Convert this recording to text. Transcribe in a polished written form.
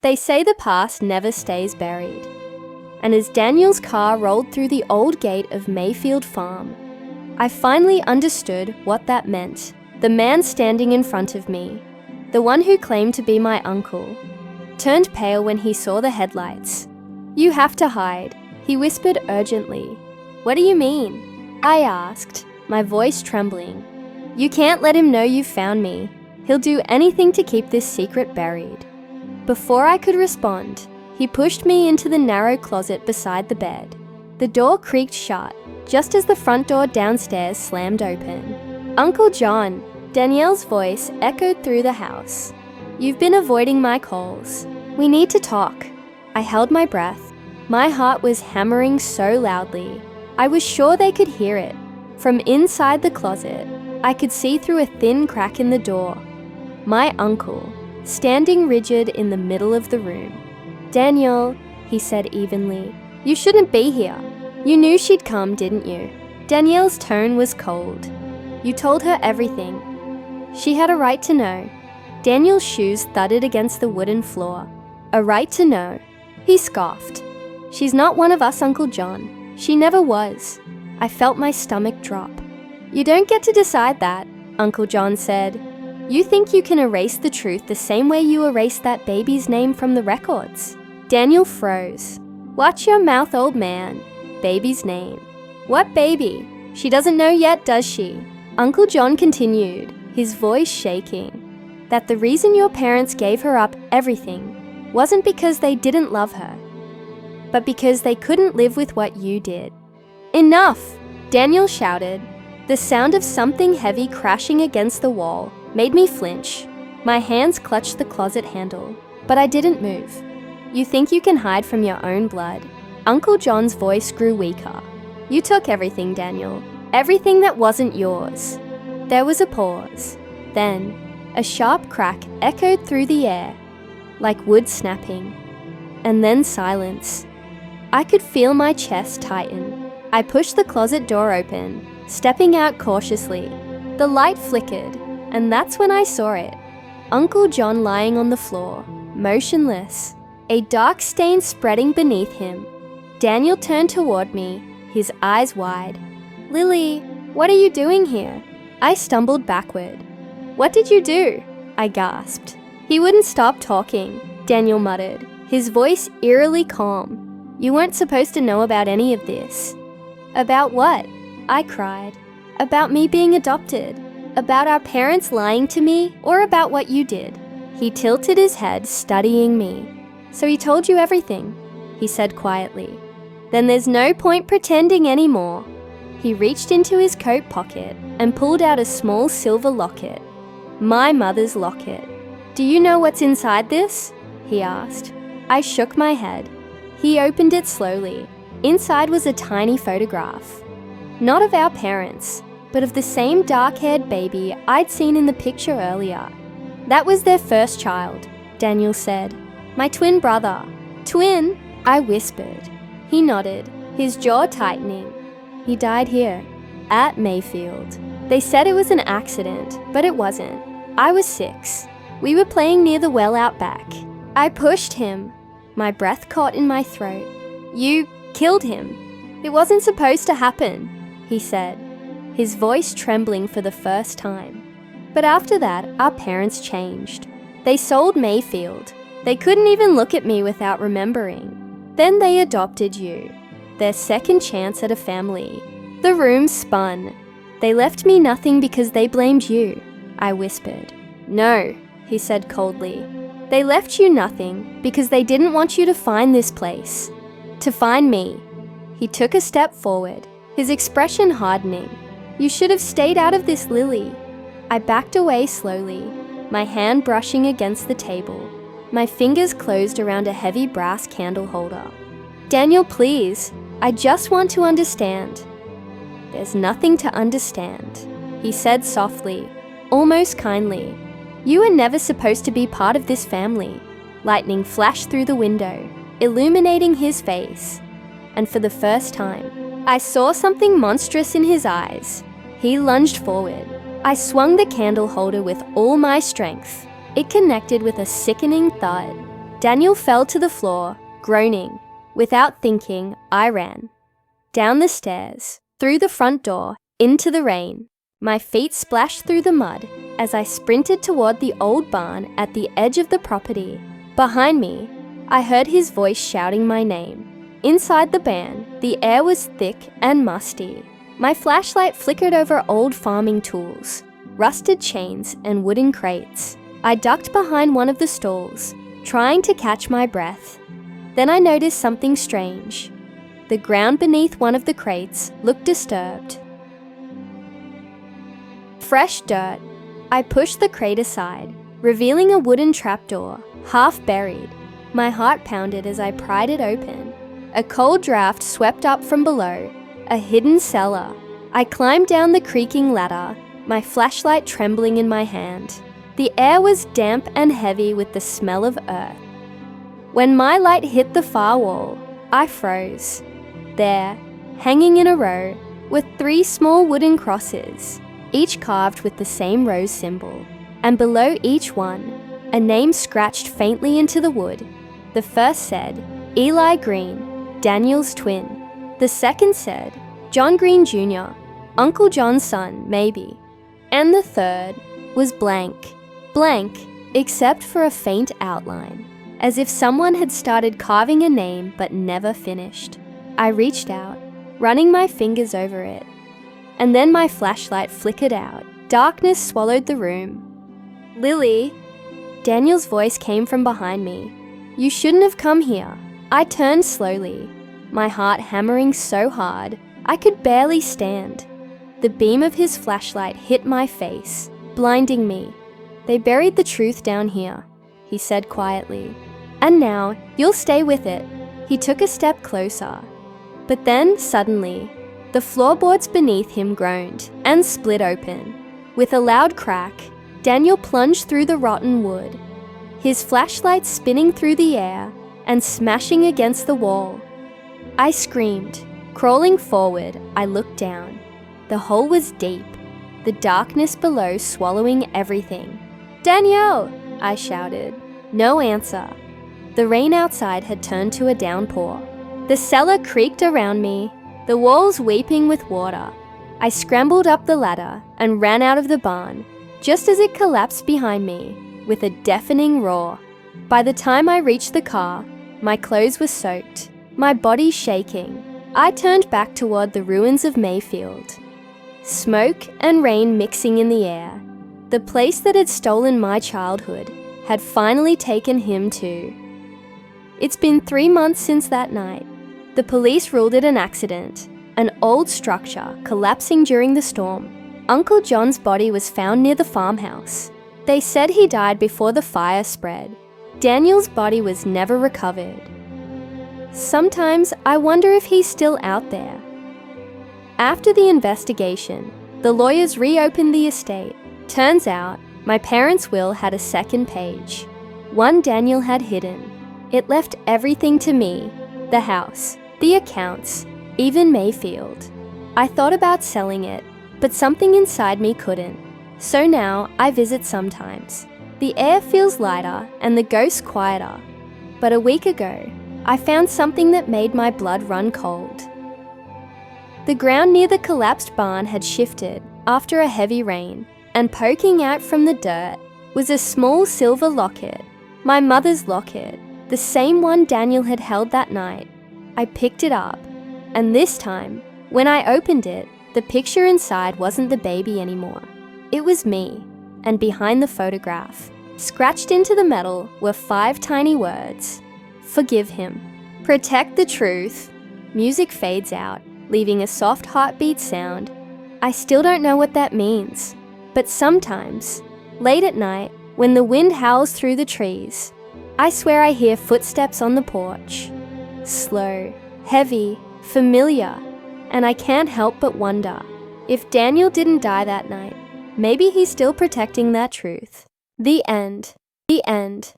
They say the past never stays buried. And as Daniel's car rolled through the old gate of Mayfield Farm, I finally understood what that meant. The man standing in front of me, the one who claimed to be my uncle, turned pale when he saw the headlights. "You have to hide," he whispered urgently. "What do you mean?" I asked, my voice trembling. "You can't let him know you found me. He'll do anything to keep this secret buried." Before I could respond, he pushed me into the narrow closet beside the bed. The door creaked shut, just as the front door downstairs slammed open. "Uncle John," Danielle's voice echoed through the house. "You've been avoiding my calls. We need to talk." I held my breath. My heart was hammering so loudly. I was sure they could hear it. From inside the closet, I could see through a thin crack in the door. My uncle, standing rigid in the middle of the room. "Daniel," he said evenly, "you shouldn't be here. You knew she'd come, didn't you?" Danielle's tone was cold. "You told her everything. She had a right to know." Daniel's shoes thudded against the wooden floor. "A right to know?" He scoffed. "She's not one of us, Uncle John. She never was." I felt my stomach drop. "You don't get to decide that," Uncle John said. "You think you can erase the truth the same way you erased that baby's name from the records." Daniel froze. "Watch your mouth, old man. Baby's name. What baby? She doesn't know yet, does she?" Uncle John continued, his voice shaking, "that the reason your parents gave her up everything wasn't because they didn't love her, but because they couldn't live with what you did." "Enough!" Daniel shouted. The sound of something heavy crashing against the wall made me flinch. My hands clutched the closet handle, but I didn't move. "You think you can hide from your own blood?" Uncle John's voice grew weaker. "You took everything, Daniel. Everything that wasn't yours." There was a pause. Then, a sharp crack echoed through the air, like wood snapping. And then silence. I could feel my chest tighten. I pushed the closet door open, stepping out cautiously. The light flickered, and that's when I saw it. Uncle John lying on the floor, motionless, a dark stain spreading beneath him. Daniel turned toward me, his eyes wide. "Lily, what are you doing here?" I stumbled backward. "What did you do?" I gasped. "He wouldn't stop talking," Daniel muttered, his voice eerily calm. "You weren't supposed to know about any of this." "About what?" I cried. "About me being adopted? About our parents lying to me, or about what you did?" He tilted his head, studying me. "So he told you everything," he said quietly. "Then there's no point pretending anymore." He reached into his coat pocket and pulled out a small silver locket. My mother's locket. "Do you know what's inside this?" he asked. I shook my head. He opened it slowly. Inside was a tiny photograph. Not of our parents, but of the same dark-haired baby I'd seen in the picture earlier. "That was their first child," Daniel said. "My twin brother." "Twin?" I whispered. He nodded, his jaw tightening. "He died here, at Mayfield. They said it was an accident, but it wasn't. I was 6. We were playing near the well out back. I pushed him. My breath caught in my throat. You killed him. It wasn't supposed to happen," he said, his voice trembling for the first time. "But after that, our parents changed. They sold Mayfield. They couldn't even look at me without remembering. Then they adopted you, their second chance at a family." The room spun. "They left me nothing because they blamed you," I whispered. "No," he said coldly. "They left you nothing because they didn't want you to find this place. To find me." He took a step forward, his expression hardening. "You should have stayed out of this, Lily." I backed away slowly, my hand brushing against the table. My fingers closed around a heavy brass candle holder. "Daniel, please. I just want to understand." "There's nothing to understand," he said softly, almost kindly. "You were never supposed to be part of this family." Lightning flashed through the window, illuminating his face. And for the first time, I saw something monstrous in his eyes. He lunged forward. I swung the candle holder with all my strength. It connected with a sickening thud. Daniel fell to the floor, groaning. Without thinking, I ran. Down the stairs, through the front door, into the rain. My feet splashed through the mud as I sprinted toward the old barn at the edge of the property. Behind me, I heard his voice shouting my name. Inside the barn, the air was thick and musty. My flashlight flickered over old farming tools, rusted chains and wooden crates. I ducked behind one of the stalls, trying to catch my breath. Then I noticed something strange. The ground beneath one of the crates looked disturbed. Fresh dirt. I pushed the crate aside, revealing a wooden trapdoor, half buried. My heart pounded as I pried it open. A cold draft swept up from below, a hidden cellar. I climbed down the creaking ladder, my flashlight trembling in my hand. The air was damp and heavy with the smell of earth. When my light hit the far wall, I froze. There, hanging in a row, were 3 small wooden crosses, each carved with the same rose symbol, and below each one, a name scratched faintly into the wood. The first said, Eli Green, Daniel's twin. The second said, John Green Jr., Uncle John's son, maybe. And the third was blank. Blank, except for a faint outline, as if someone had started carving a name but never finished. I reached out, running my fingers over it. And then my flashlight flickered out. Darkness swallowed the room. Lily, Daniel's voice came from behind me. You shouldn't have come here. I turned slowly, my heart hammering so hard I could barely stand. The beam of his flashlight hit my face, blinding me. They buried the truth down here, he said quietly. And now, you'll stay with it. He took a step closer. But then, suddenly, the floorboards beneath him groaned and split open. With a loud crack, Daniel plunged through the rotten wood, his flashlight spinning through the air and smashing against the wall. I screamed. Crawling forward, I looked down. The hole was deep, the darkness below swallowing everything. Danielle! I shouted. No answer. The rain outside had turned to a downpour. The cellar creaked around me, the walls weeping with water. I scrambled up the ladder and ran out of the barn, just as it collapsed behind me with a deafening roar. By the time I reached the car, my clothes were soaked, my body shaking. I turned back toward the ruins of Mayfield. Smoke and rain mixing in the air. The place that had stolen my childhood had finally taken him too. It's been 3 months since that night. The police ruled it an accident, an old structure collapsing during the storm. Uncle John's body was found near the farmhouse. They said he died before the fire spread. Daniel's body was never recovered. Sometimes I wonder if he's still out there. After the investigation, the lawyers reopened the estate. Turns out, my parents' will had a second page. One Daniel had hidden. It left everything to me, the house, the accounts, even Mayfield. I thought about selling it, but something inside me couldn't. So now I visit sometimes. The air feels lighter and the ghosts quieter. But a week ago, I found something that made my blood run cold. The ground near the collapsed barn had shifted after a heavy rain, and poking out from the dirt was a small silver locket, my mother's locket, the same one Daniel had held that night. I picked it up, and this time, when I opened it, the picture inside wasn't the baby anymore. It was me, and behind the photograph, scratched into the metal, were 5 tiny words. Forgive him. Protect the truth. Music fades out, leaving a soft heartbeat sound. I still don't know what that means. But sometimes, late at night, when the wind howls through the trees, I swear I hear footsteps on the porch. Slow, heavy, familiar, and I can't help but wonder, if Daniel didn't die that night, maybe he's still protecting that truth. The end. The end.